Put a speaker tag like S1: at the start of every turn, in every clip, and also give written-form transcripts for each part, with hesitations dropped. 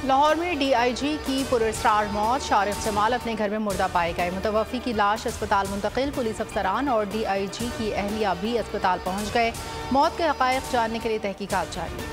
S1: लाहौर में DIG की पुरस्कार मौत, शारिफ जमाल अपने घर में मुर्दा पाए गए। मुतवफ़ी की लाश अस्पताल मुंतकिल, पुलिस अफसरान और DIG की अहलिया भी अस्पताल पहुंच गए। मौत के हक़ाइक़ जानने के लिए तहकीकात जारी।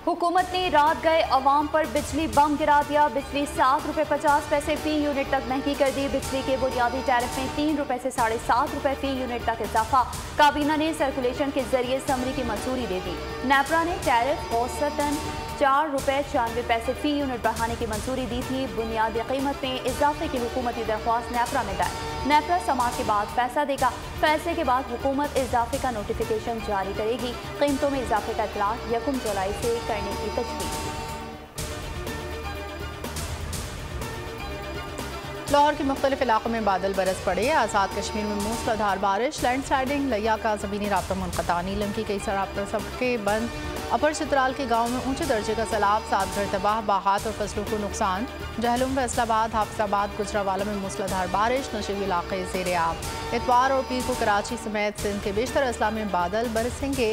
S2: हुकूमत ने रात गए अवाम पर बिजली बम गिरा दिया। बिजली ₹7.50 फी यूनिट तक महंगी कर दी। बिजली के बुनियादी टैरिफ में ₹3 से ₹7.5 फी यूनिट तक इजाफा। काबीना ने सर्कुलेशन के जरिए समरी की मंजूरी दे दी। नेपरा ने टैरिफ औसतन ₹4.96 फी यूनिट बढ़ाने की मंजूरी दी थी। बुनियादी कीमत में इजाफे की हुकूमती दरख्वास्त नेपरा में दायर। नेपरा समाअत के बाद फैसला देगा। फैसले के बाद हुकूमत इजाफे का नोटिफिकेशन जारी करेगी। कीमतों में इजाफे का इतलाक 1 जुलाई से करने की तजवीज़।
S1: लाहौर के मुख्तलिफ इलाकों में बादल बरस पड़े। आज़ाद कश्मीर में मूसलाधार बारिश, लैंडस्लाइडिंग, लिया का ज़मीनी राब्ता मुनक़ता। नीलम की कई सड़कें बंद। अपर चित्राल के गाँव में ऊंचे दर्जे का सैलाब, 7 घर तबाह, बागात और फसलों को नुकसान। जहलुम, फैसलाबाद, हाफिजाबाद, गुजरावाला में मूसलाधार बारिश, नशीबी इलाके ज़ेरे आब। इतवार और पीर को कराची समेत सिंध के बेशतर अजला में बादल बरसेंगे।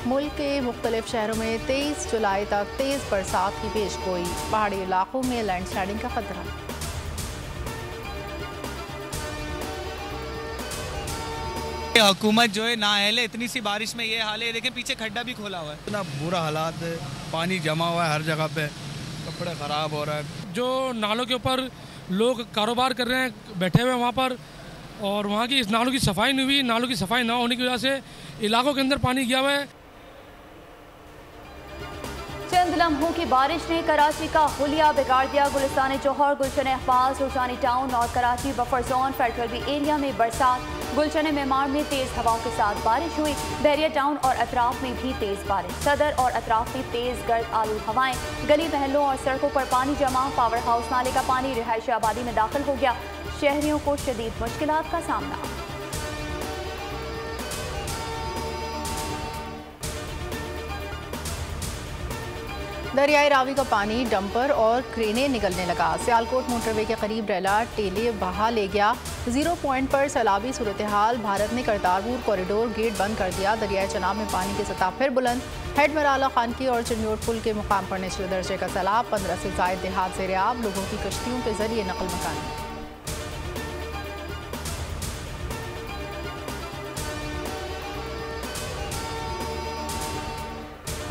S1: मुल्क के मुख्तलिफ शहरों में 23 जुलाई तक तेज़ बरसात की पेशगोई। पहाड़ी इलाकों में लैंडस्लाइडिंग का खतरा।
S3: हुकूमत जो है ना अहल है, इतनी सी बारिश में ये हाल है। देखें पीछे खड्डा भी खोला हुआ है।
S4: इतना बुरा हालात है, पानी जमा हुआ है हर जगह पे, कपड़े ख़राब हो रहा है।
S5: जो नालों के ऊपर लोग कारोबार कर रहे हैं, बैठे हुए हैं वहाँ पर, और वहाँ की इस नालों की सफाई नहीं हुई। नालों की सफाई ना होने की वजह से इलाकों के अंदर पानी गया हुआ है।
S2: चंद लम्हों की बारिश ने कराची का हुलिया बिगाड़ दिया। गुलिस्तान जौहर, गुलशन अहबाज, रुजानी Town, North Karachi Buffer Zone, Federal B Area में बरसात। गुलशन मेमार में तेज हवाओं के साथ बारिश हुई। बहरिया टाउन और अतराफ में भी तेज बारिश। सदर और अतराफ में तेज गर्द आलू हवाएं। गली महलों और सड़कों पर पानी जमा। पावर हाउस नाले का पानी रिहायशी आबादी में दाखिल हो गया। शहरियों को शदीद मुश्किलात का सामना।
S1: दरियाई रावी का पानी डंपर और क्रेनें निकलने लगा। सियालकोट मोटरवे के करीब रेला टेले बहा ले गया। 0 पॉइंट पर सैलाबी सूरत हाल। भारत ने करतारपुर कॉरिडोर गेट बंद कर दिया। दरियाई चनाब में पानी की सतह फिर बुलंद। हेड मराला खानकी और चिन्योट पुल के मुकाम पर निचले दर्जे का सैलाब। 15 से जायद देहात ज़ेरे आब। लोगों की कश्तियों के जरिए नकल मकानी।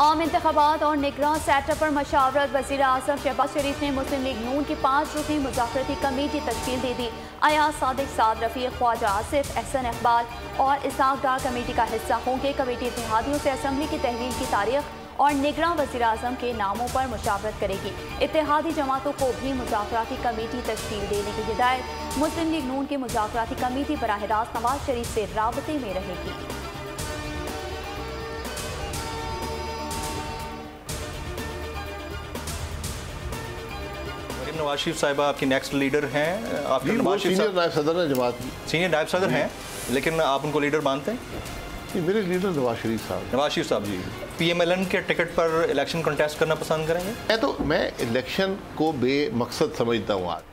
S2: आम इंतखाबात और निगरान सेटअप पर मशावरत। वज़ीर आज़म शहबाज शरीफ ने मुस्लिम लीग नून की 5 रुकनी मुज़ाकरती कमेटी तश्कील दे दी। अयाज सादिक, साद रफ़ीक, ख्वाजा आसिफ, एहसन इकबाल और इसाक डार कमेटी का हिस्सा होंगे। कमेटी इत्तेहादियों से असम्बली की तहलील की तारीख और निगरान वज़ीर आज़म के नामों पर मुशावरत करेगी। इत्तेहादी जमातों को भी मुज़ाकराती कमेटी तश्कील देने की हिदायत। मुस्लिम लीग नून की मुज़ाकराती कमेटी बराह रास्त नवाज शरीफ से राबते में रहेगी।
S6: नवाज शरीफ साहिबा आपकी नेक्स्ट लीडर हैं। आपके
S7: सीनियर नायब सदर हैं जमात की,
S6: सीनियर नायब सदर हैं, लेकिन आप उनको लीडर मानते हैं?
S7: मेरे लीडर नवाज शरीफ साहब।
S6: नवाज शरीफ साहब जी PMLN के टिकट पर इलेक्शन कंटेस्ट करना पसंद करेंगे?
S7: मैं इलेक्शन को बेमकसद समझता हूँ। आज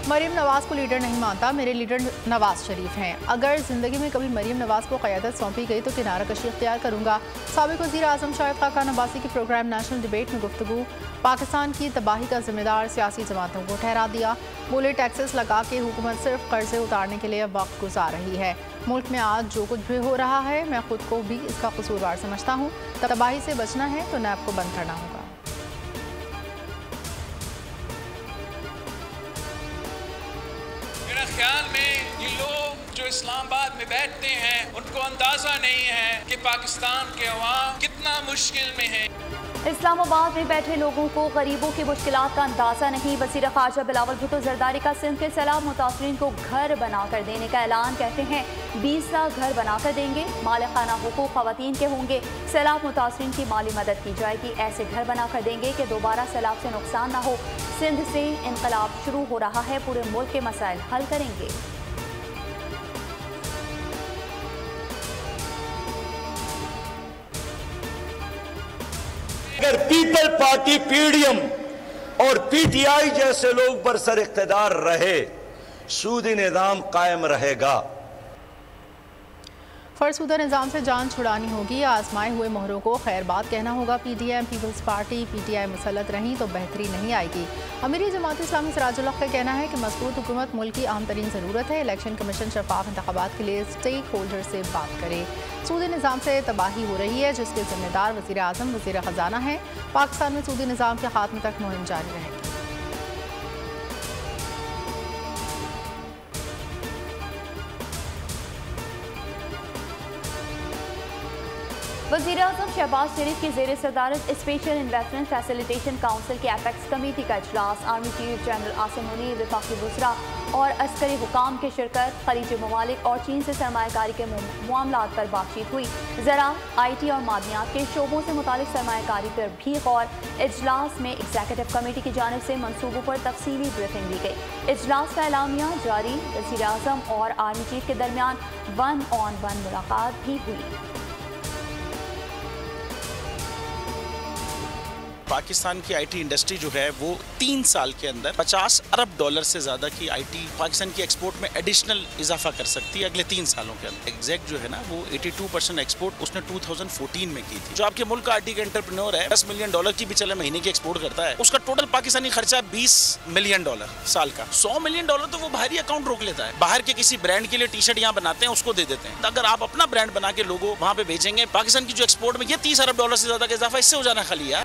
S1: मरीम नवाज को लीडर नहीं मानता, मेरे लीडर नवाज शरीफ हैं। अगर ज़िंदगी में कभी मरीम नवाज को क़यादत सौंपी गई तो किनारा कशी इख्तियार करूँगा। साबिक़ वज़ीर आज़म शाहिद खाकान अब्बासी की प्रोग्राम नेशनल डिबेट में गुफ्तगू। पाकिस्तान की तबाही का जिम्मेदार सियासी जमातों को ठहरा दिया। बोले टैक्सेस लगा के हुकूमत सिर्फ कर्जे उतारने के लिए वक्त गुजार रही है। मुल्क में आज जो कुछ भी हो रहा है मैं खुद को भी इसका कसूरवार समझता हूँ। तबाही से बचना है तो नैब को बंद करना होगा।
S8: ख्याल में ये लोग जो इस्लामाबाद में बैठते हैं उनको अंदाजा नहीं है कि पाकिस्तान के अवाम कितना मुश्किल में है।
S2: इस्लामाबाद में बैठे लोगों को गरीबों की मुश्किलात का अंदाजा नहीं। वज़ीर ख़ारजा बिलावल भुट्टो ज़रदारी का सिंध के सैलाब मुतासरीन को घर बना कर देने का ऐलान। कहते हैं 20 लाख घर बना कर देंगे। मालिकाना हुकूक ख़वातीन के होंगे। सैलाब मुतासरीन की माली मदद की जाएगी। ऐसे घर बना कर देंगे कि दोबारा सैलाब से नुकसान न हो। सिंध से इनकलाब शुरू हो रहा है, पूरे मुल्क के मसाइल हल करेंगे।
S9: अगर पीपल पार्टी PDM और PTI जैसे लोग बरसर इख्तिदार रहे, सूदी निज़ाम कायम रहेगा।
S1: फरसूदा निज़ाम से जान छुड़ानी होगी, आजमाए हुए मोहरों को खैरबाद कहना होगा। PDM पीपल्स पार्टी PTI मुसल्लत रही तो बेहतरी नहीं आएगी। अमीरी जमात इस्लामी सिराजुल हक का कहना है कि मजबूत हुकूमत मुल्क की अहम तरीन ज़रूरत है। इलेक्शन कमीशन शफाफ इंतखाबात के लिए स्टेक होल्डर से बात करे। सूदी निज़ाम से तबाही हो रही है जिसके जिम्मेदार वज़ीर आज़म वज़ीर ख़जाना है। पाकिस्तान में सूदी निज़ाम के खात्मे तक मुहिम जारी रहेगी।
S2: वज़ीर-ए-आज़म शहबाज शरीफ की ज़ेर सदारत स्पेशल इन्वेस्टमेंट फैसिलिटेशन काउंसिल की एपेक्स कमेटी का इजलास। Army chief general Asim Munir, वफाकी वज़रा और अस्करी हुकाम की शिरकत। खलीजी ममालिक और चीन से सरमायाकारी के मामलात पर बातचीत हुई। ज़राअत, IT और मादनियात के शोबों से मुतालिक सरमायाकारी पर भी गौर। इजलास में एग्जीक्यूटिव कमेटी की जानिब से मनसूबों पर तफसीली ब्रीफिंग दी गई। इजलास का एलामिया जारी। वज़ीर-ए-आज़म और आर्मी चीफ के दरमियान 1-on-1 मुलाकात भी हुई।
S10: पाकिस्तान की IT इंडस्ट्री जो है वो 3 साल के अंदर $50 अरब से ज़्यादा की IT पाकिस्तान की एक्सपोर्ट में एडिशनल इजाफा कर सकती है अगले 3 सालों के अंदर। एग्जैक्ट जो है ना वो 82% एक्सपोर्ट उसने 2014 में की थी। जो आपके मुल्क का IT का एंटरप्रेन्योर है $10 मिलियन की भी चले महीने की एक्सपोर्ट करता है, उसका टोटल पाकिस्तानी खर्चा $20 मिलियन साल का। $100 मिलियन तो वो बाहरी अकाउंट रोक लेता है। बाहर के किसी ब्रांड के लिए टी-शर्ट यहाँ बनाते हैं उसको दे देते हैं। अगर आप अपना ब्रांड बना के लोगों वहाँ पे भेजेंगे, पाकिस्तान की जो एक्सपोर्ट में ये $30 अरब से ज्यादा का इजाफा इससे हो जाना खाली है।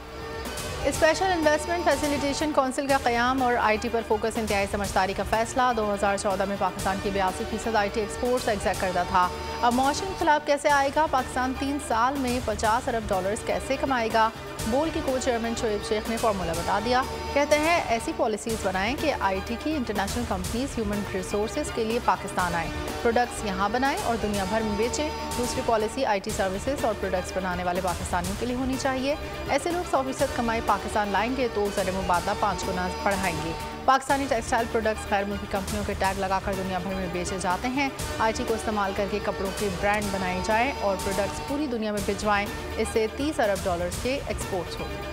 S1: स्पेशल इन्वेस्टमेंट फैसिलिटेशन काउंसिल का क़याम और IT पर फोकस इंतहाई समझदारी का फैसला। 2014 में पाकिस्तान की 82% IT एक्सपोर्ट्स एग्जैक्ट करता था। अब मौसम खिलाफ कैसे आएगा? पाकिस्तान 3 साल में $50 अरब कैसे कमाएगा? बोल के को चेयरमैन शोएब शेख ने फार्मूला बता दिया। कहते हैं ऐसी पॉलिसीज़ बनाएं कि IT की इंटरनेशनल कंपनीज ह्यूमन रिसोर्सेज के लिए पाकिस्तान आएँ, प्रोडक्ट्स यहाँ बनाएं और दुनिया भर में बेचें। दूसरी पॉलिसी IT सर्विसेज और प्रोडक्ट्स बनाने वाले पाकिस्तानियों के लिए होनी चाहिए। ऐसे लोग 100% कमाई पाकिस्तान लाएंगे तो ज़र मुबादला 5 गुना बढ़ाएंगे। पाकिस्तानी टेक्सटाइल प्रोडक्ट्स गैर मुल्की कंपनियों के टैग लगाकर दुनिया भर में बेचे जाते हैं। IT को इस्तेमाल करके कपड़ों के ब्रांड बनाए जाएं और प्रोडक्ट्स पूरी दुनिया में भिजवाएं। इससे $30 अरब के एक्सपोर्ट्स होंगे।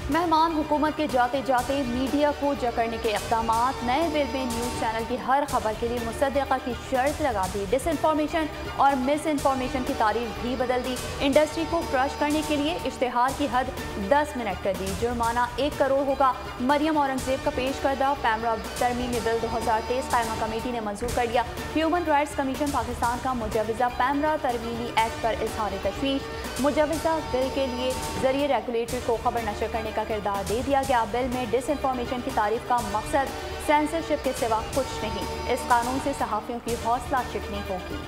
S2: मेहमान हुकूमत के जाते जाते मीडिया को जकड़ने के इक़दाम। नए बिल में न्यूज़ चैनल की हर खबर के लिए मुसद्दक़ा की शर्त लगा दी। डिसइंफॉर्मेशन और मिस इन्फॉर्मेशन की तारीख भी बदल दी। इंडस्ट्री को क्रश करने के लिए इश्तिहार की हद 10 मिनट कर दी। जुर्माना 1 करोड़ होगा। मरियम औरंगजेब का पेश करदा पैमरा तरमीमी बिल 2023 कायमा कमेटी ने मंजूर कर लिया। ह्यूमन राइट्स कमीशन पाकिस्तान का मुजवज़ा पैमरा तरमीमी एक्ट पर इजहार तशवीश। मुजवज़ा बिल के लिए जरिए रेगुलेटरी को खबर नशर करने का किरदार दे दिया गया। बिल में डिसइंफॉर्मेशन की तारीफ का मकसद सेंसरशिप के सिवा कुछ नहीं। इस कानून से सहाफ़ियों की हौसला शिकनी होगी।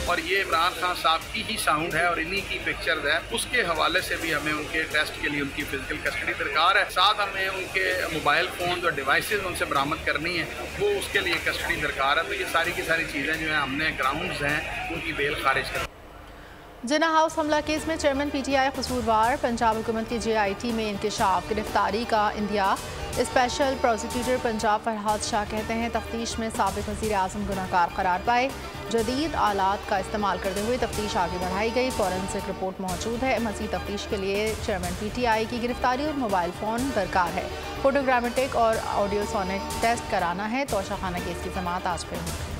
S11: और ये इमरान खान साहब की ही साउंड है और इन्हीं की पिक्चर्स है। उसके हवाले से भी हमें उनके टेस्ट के लिए उनकी फिजिकल कस्टडी दरकार है। साथ हमें उनके मोबाइल फ़ोन और डिवाइसेस उनसे बरामद करनी है, वो उसके लिए कस्टडी दरकार है। तो ये सारी की सारी चीज़ें जो हैं हमने ग्राउंड्स हैं उनकी बेल खारिज कर।
S1: जिन्ना हाउस हमला केस में चेयरमैन PTI कसूरवार। पंजाब हुकूमत की JIT में इंकशाफ, गिरफ्तारी का India. Special prosecutor Punjab Farhad Shah कहते हैं तफ्तीश में साबिक वज़ीर आज़म गुनाहगार करार पाए। जदीद आलात का इस्तेमाल करते हुए तफ्तीश आगे बढ़ाई गई। फॉरेंसिक रिपोर्ट मौजूद है। मज़ीद तफ्तीश के लिए चेयरमैन PTI की गिरफ्तारी और मोबाइल फ़ोन दरकार है। फोटोग्रामेटिक और ऑडियोसोनिक टेस्ट कराना है। तोशाखाना केस की समाअत आज फिर होगी।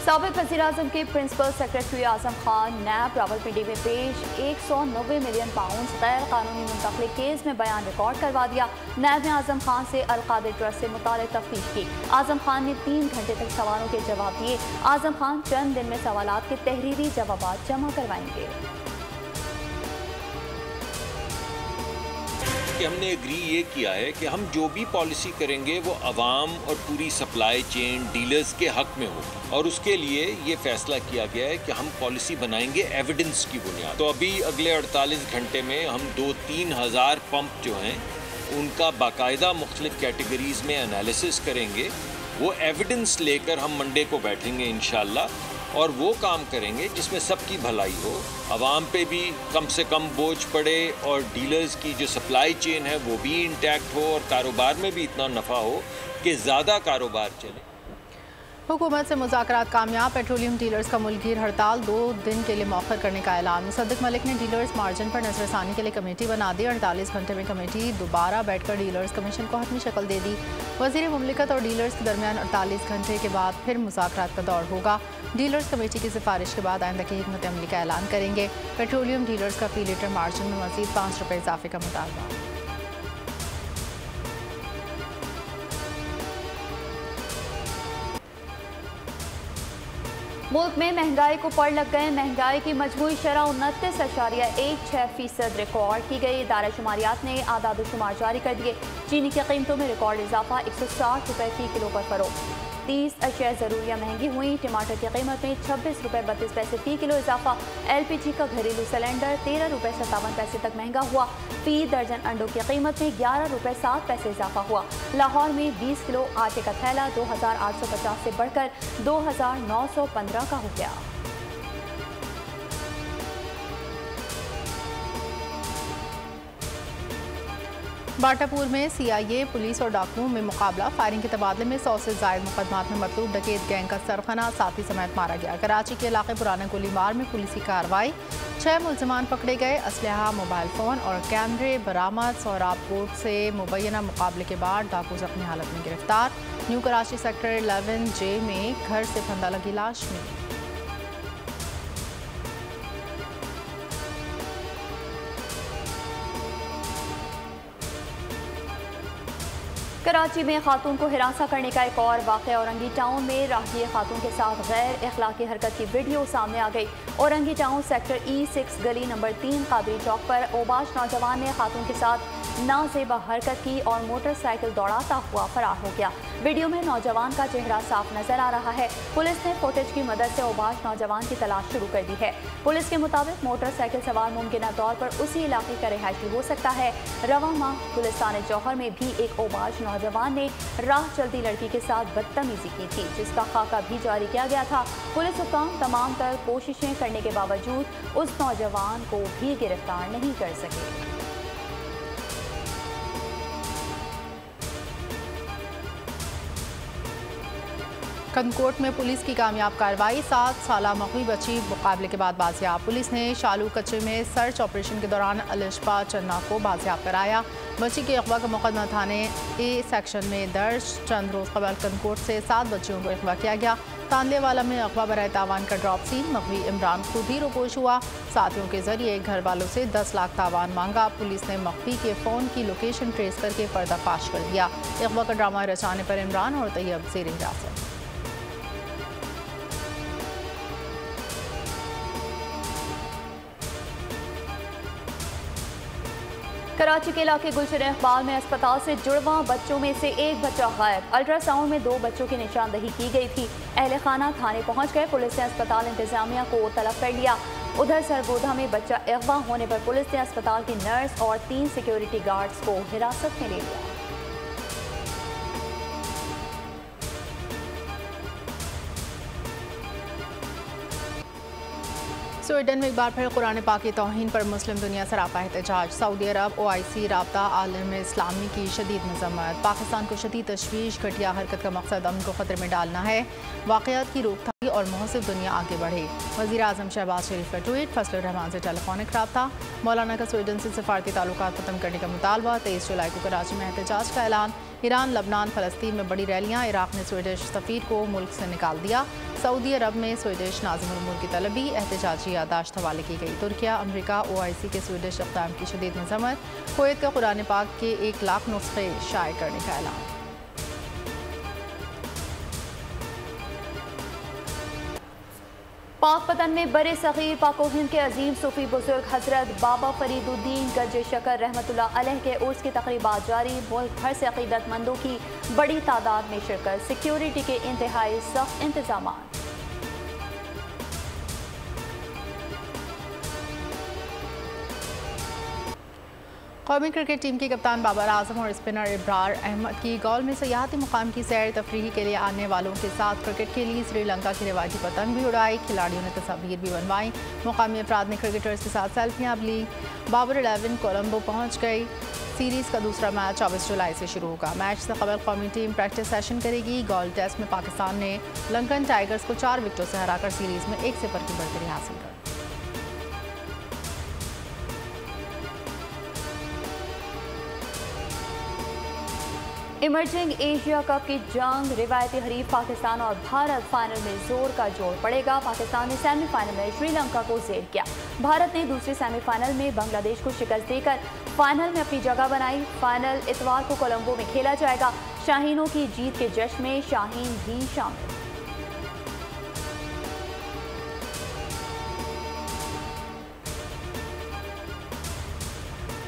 S2: साबिक वज़ीर-ए-आज़म के प्रिंसिपल सेक्रेटरी आज़म खान नैब रावलपिंडी में पेश। 190 मिलियन पाउंड गैर कानूनी मुंतकली केस में बयान रिकॉर्ड करवा दिया। नैब ने आज़म खान से अल-कादिर ट्रस्ट से मुताल्लिक़ तफ्तीश की। आज़म खान ने 3 घंटे तक सवालों के जवाब दिए। आज़म खान चंद दिन में सवालात के तहरीरी जवाब जमा करवाएंगे।
S12: कि हमने एग्री ये किया है कि हम जो भी पॉलिसी करेंगे वो अवाम और पूरी सप्लाई चेन डीलर्स के हक में हो, और उसके लिए ये फैसला किया गया है कि हम पॉलिसी बनाएंगे एविडेंस की बुनियाद। तो अभी अगले 48 घंटे में हम 2-3 हज़ार पंप जो हैं उनका बाकायदा मुख्तलिफ कैटेगरीज में एनालिसिस करेंगे। वो एविडेंस लेकर हम मंडे को बैठेंगे इंशाल्लाह और वो काम करेंगे जिसमें सबकी भलाई हो, आवाम पे भी कम से कम बोझ पड़े और डीलर्स की जो सप्लाई चेन है वो भी इंटैक्ट हो और कारोबार में भी इतना नफ़ा हो कि ज़्यादा कारोबार चले।
S1: हुकूमत से मुज़ाकरात कामयाब। पेट्रोलियम डीलर्स का मुल्कगीर हड़ताल 2 दिन के लिए मौखर करने का ऐलान। मुसद्दिक मलिक ने डीलर्स मार्जिन पर नजरसानी के लिए कमेटी बना दी। 48 घंटे में कमेटी दोबारा बैठकर डीलर्स कमीशन को हतमी शक्ल दे दी। वज़ीर मुमलिकत और डीलर्स के दरमियान 48 घंटे के बाद फिर मुज़ाकरात का दौर होगा। डीलर्स कमेटी की सिफारिश के बाद आइंदा की हिकमत अमली का ऐलान करेंगे। पेट्रोलियम डीलर्स का फी लीटर मार्जिन में मज़ीद 5 रुपये इजाफे का मुतालबा।
S2: मुल्क में महंगाई को पड़ लग गए। महंगाई की मजमूई शरह 29.16% रिकॉर्ड की गई। इदारा शुमारियात ने आदाद शुमार जारी कर दिए। चीनी की कीमतों में रिकॉर्ड इजाफा, 160 रुपये फी किलो पर फरोख्त। 30 अशिया ज़रूरिया महंगी हुई। टमाटर की कीमत में 26 रुपये 32 पैसे फी किलो इजाफा। LPG का घरेलू सिलेंडर 13 रुपये 57 पैसे तक महंगा हुआ। फी दर्जन अंडों की कीमत में 11 रुपये 7 पैसे इजाफा हुआ। लाहौर में 20 किलो आटे का थैला 2850 से बढ़कर 2915 का हो गया।
S1: बाटापुर में CIA पुलिस और डाकुओं में मुकाबला। फायरिंग के तबादले में 100 से ज़ायद मुकदमात में मतलूब डकैत गैंग का सरखना साथी समेत मारा गया। कराची के इलाके पुराना गोलीमार में पुलिस की कार्रवाई। 6 मुल्ज़िमान पकड़े गए। असलहा, मोबाइल फ़ोन और कैमरे बरामद। सोहराबकोट से मुबैना मुकाबले के बाद डाकू जख्मी हालत में गिरफ्तार। न्यू कराची सेक्टर 11J में घर से फंदा लगी लाश मिली।
S2: कराची में खातून को हिरासा करने का एक और वाक़या। औरंगी टाउन में राहगीर खातून के साथ गैर अखलाकी हरकत की वीडियो सामने आ गई। औरंगी टाउन सेक्टर E6 गली नंबर 3 कादरी चौक पर ओबाश नौजवान ने खातून के साथ नाजेबा हरकत की और मोटरसाइकिल दौड़ाता हुआ फरार हो गया। वीडियो में नौजवान का चेहरा साफ नजर आ रहा है। पुलिस ने फुटेज की मदद से ओबाश नौजवान की तलाश शुरू कर दी है। पुलिस के मुताबिक मोटरसाइकिल सवार मुमकिन तौर पर उसी इलाके का रिहायशी हो सकता है। रवा माह गुलिस्तान जौहर में भी एक ओबाश नौजवान ने राह चलती लड़की के साथ बदतमीजी की थी, जिसका खाका भी जारी किया गया था। पुलिस हुक्काम तमाम तर कोशिशें करने के बावजूद उस नौजवान को भी गिरफ्तार नहीं कर सके।
S1: कनकोट में पुलिस की कामयाब कार्रवाई। 7 साला मकवी बच्ची मुकाबले के बाद बाजियाब। पुलिस ने शालू कच्चे में सर्च ऑपरेशन के दौरान अलिशबा चन्ना को बाजियाब कराया। बच्ची के अगवा का मुकदमा थाने A सेक्शन में दर्ज। चंद रोज कबल कनकोट से 7 बच्चियों को अगवा किया गया। तानलेवाला में अगवा बराए तावान का ड्रॉप सीन। मकवी इमरान खुद ही रोपोश हुआ। साथियों के जरिए घर वालों से 10 लाख तावान मांगा। पुलिस ने मकवी के फ़ोन की लोकेशन ट्रेस करके पर्दाफाश कर दिया। अगवा का ड्रामा रचाने पर इमरान और तैयब ज़ेर हिरासत।
S2: कराची के इलाके गुलशन इकबाल में अस्पताल से जुड़वा बच्चों में से एक बच्चा गायब। अल्ट्रासाउंड में 2 बच्चों की निशानदही की गई थी। अहले खाना थाने पहुंच गए। पुलिस ने अस्पताल इंतजामिया को तलब कर लिया। उधर सरगोधा में बच्चा अगवा होने पर पुलिस ने अस्पताल की नर्स और 3 सिक्योरिटी गार्ड्स को हिरासत में ले लिया।
S1: स्वीडन में एक बार फिर कुरान पाक की तौहीन पर मुस्लिम दुनिया सरापा एहतजाज। सऊदी अरब OIC राब्ता आलम इस्लामी की शदीद मजम्मत। पाकिस्तान को शदीद तशवीश। घटिया हरकत का मकसद अमन को खतरे में डालना है। वाक़यात की रोकथाम और मुहसिब दुनिया आगे बढ़े। वज़ीर आज़म शहबाज शरीफ का ट्वीट। फजल रहमान से टेलीफोनिक राब्ता। मौलाना का स्वीडन से सफारती ताल्लुकात ख़त्म करने का मुतालबा। 23 जुलाई को कराची में एहतजाज का ऐलान। ईरान, लबनान, फ़लस्तीन में बड़ी रैलियाँ। इराक़ ने स्वीडिश सफ़ीर को मुल्क से निकाल दिया। सऊदी अरब में स्वीडिश नाज़िमुल उमूर की तलबी। एहतजाजी यादाश्त हवाले की गई। तुर्किया, अमरीका, OIC के स्वीडिश इक़दाम की शदीद मज़म्मत। कुवैत का कुरान पाक के 1 लाख नुस्खे शाये करने का ऐलान।
S2: पाक पतन में बड़े सग़ीर पाको हिंद के अजीम सूफी बुजुर्ग हजरत बाबा फरीदुद्दीन गंज शकर रहमतुल्लाह अलैह के उर्स की तक़रीबात जारी। मुल्क भर से अक़ीदतमंदों की बड़ी तादाद में शिरकत। सिक्योरिटी के इंतहाई सख्त इंतजाम।
S1: कौमी क्रिकेट टीम की कप्तान बाबर आजम और स्पिनर इब्रार अहमद की गौल में सयाहती मुकाम की सैर तफरीही के लिए आने वालों के साथ क्रिकेट के लिए श्रीलंका की रिवायती पतंग भी उड़ाई। खिलाड़ियों ने तस्वीर भी बनवाई। मुकामी अफराद ने क्रिकेटर्स के साथ सेल्फियाँ ली। बाबर 11 कोलंबो पहुँच गई। सीरीज का दूसरा मैच 24 जुलाई से शुरू होगा। मैच से कबल कौमी टीम प्रैक्टिस सेशन करेगी। गोल्ड टेस्ट में पाकिस्तान ने लंकन टाइगर्स को 4 विकेटों से हराकर सीरीज में 1-0 की बढ़तरी हासिल कर।
S2: इमर्जिंग एशिया कप की जंग, रिवायती हरीफ पाकिस्तान और भारत फाइनल में जोर का जोर पड़ेगा। पाकिस्तान ने सेमीफाइनल में श्रीलंका को जेर किया। भारत ने दूसरे सेमीफाइनल में बांग्लादेश को शिकस्त देकर फाइनल में अपनी जगह बनाई। फाइनल इतवार को कोलंबो में खेला जाएगा। शाहीनों की जीत के जश्न में शाहीन भी शामिल।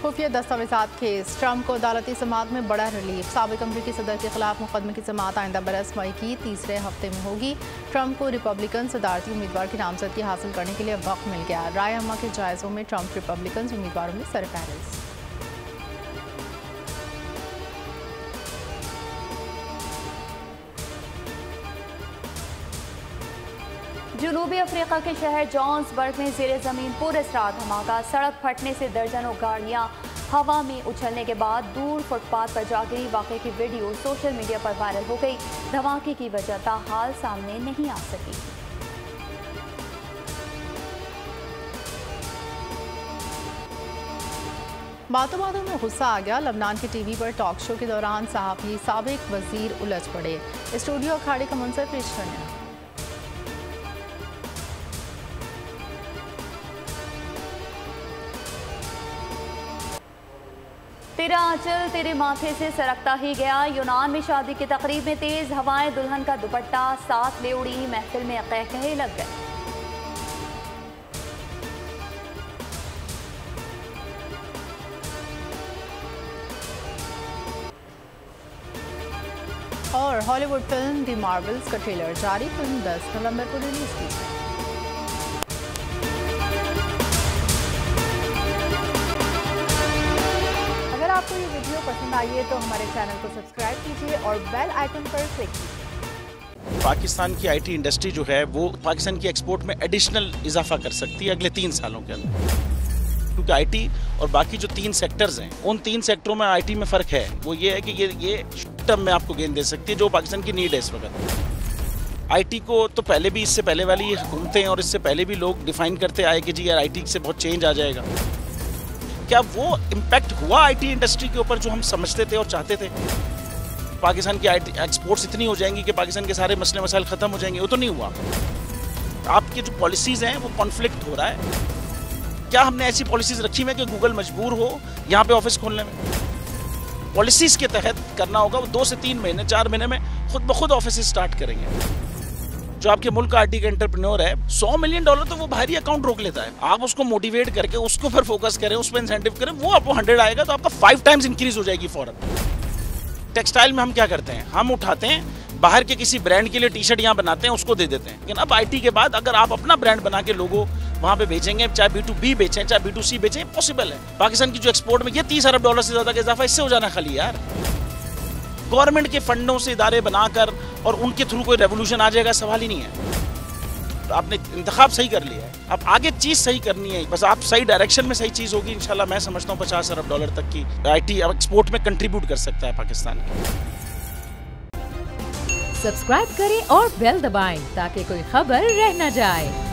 S1: खुफिया दस्तावेज़ात केस, ट्रंप को अदालती समाअत में बड़ा रिलीफ। साबिक अमरीकी सदर के खिलाफ मुकदमे की समाअत आइंदा बरस मई की तीसरे हफ्ते में होगी। ट्रंप को रिपब्लिकन सदारती उम्मीदवार की नामजदगी हासिल करने के लिए वक्त मिल गया। राय अम्मा के जायज़ों में ट्रंप रिपब्लिकन उम्मीदवारों में सरफहरिस्त।
S2: जनूबी अफ्रीका के शहर जोहान्सबर्ग में ज़ेरे ज़मीन पुरअसरार धमाका। सड़क फटने से दर्जनों गाड़ियां हवा में उछलने के बाद दूर फुटपाथ पर जा गिरी। वाक़े की वीडियो सोशल मीडिया पर वायरल हो गई। धमाके की वजह ताहाल सामने नहीं आ सकी।
S1: बातों बातों में गुस्सा आ गया। लबनान की टीवी पर टॉक शो के दौरान सहाफ़ी साबिक वजीर उलझ पड़े। स्टूडियो अखाड़े का मंजर पेश करने।
S2: तेरा आंचल तेरे माथे से सरकता ही गया। यूनान में शादी की तकरीब में तेज हवाएं, दुल्हन का दुपट्टा साथ ले उड़ी। महफिल में कहकहे लग गए।
S1: और हॉलीवुड फिल्म द मार्वल्स का ट्रेलर जारी। फिल्म 10 नवंबर को रिलीज की है। अगर आपको ये वीडियो पसंद आई है तो हमारे चैनल को सब्सक्राइब कीजिए और बेल आइकन पर क्लिक कीजिए।
S10: पाकिस्तान की आईटी इंडस्ट्री जो है वो पाकिस्तान की एक्सपोर्ट में एडिशनल इजाफा कर सकती है अगले 3 सालों के अंदर, क्योंकि आईटी और बाकी जो 3 सेक्टर्स हैं उन 3 सेक्टरों में आईटी में फ़र्क है। वो ये है कि ये टर्म में आपको गेन दे सकती है जो पाकिस्तान की नीड है इस वक्त। आईटी को तो पहले भी, इससे पहले वाली हुकूमतें और इससे पहले भी लोग डिफाइन करते आए कि जी यार आईटी से बहुत चेंज आ जाएगा। क्या वो इम्पैक्ट हुआ आईटी इंडस्ट्री के ऊपर जो हम समझते थे और चाहते थे? पाकिस्तान की आईटी एक्सपोर्ट्स इतनी हो जाएंगी कि पाकिस्तान के सारे मसले मसाइल ख़त्म हो जाएंगे? वो तो नहीं हुआ। आपकी जो पॉलिसीज़ हैं वो कॉन्फ्लिक्ट हो रहा है। क्या हमने ऐसी पॉलिसीज़ रखी हुई है कि गूगल मजबूर हो यहाँ पे ऑफिस खोलने में? पॉलिसीज़ के तहत करना होगा। वो 2 से 3 महीने 4 महीने में खुद ब खुद ऑफिस स्टार्ट करेंगे। जो आपके मुल्क का आईटी का एंटरप्रेन्योर है, $100 मिलियन तो वो बाहरी अकाउंट रोक लेता है। आप उसको मोटिवेट करके उसको पर फोकस करें, उस पर इंसेंटिव करें, वो आपको 100 आएगा तो आपका 5 टाइम्स इंक्रीज हो जाएगी फौरन। टेक्सटाइल में हम क्या करते हैं, हम उठाते हैं बाहर के किसी ब्रांड के लिए टी शर्ट यहाँ बनाते हैं, उसको दे देते हैं। लेकिन अब आईटी के बाद अगर आप अपना ब्रांड बना के लोगो वहाँ पे बेचेंगे, चाहे B2B बेचें चाहे B2C बेचें, पॉसिबल है। पाकिस्तान की जो एक्सपोर्ट में ये $30 अरब से ज़्यादा का इजाफा इससे हो जाना खाली यार। गवर्नमेंट के फंडों से इदारे बनाकर और उनके थ्रू कोई रेवोल्यूशन आ जाएगा, सवाल ही नहीं है। तो आपने इंतखाब सही कर लिया है, अब आगे चीज़ सही करनी है। बस आप सही डायरेक्शन में सही चीज़ होगी इंशाल्लाह। मैं समझता हूँ $50 अरब तक की आईटी एक्सपोर्ट में कंट्रीब्यूट कर सकता है पाकिस्तान।
S13: सब्सक्राइब करें और बेल दबाएं ताकि कोई खबर रह न जाए।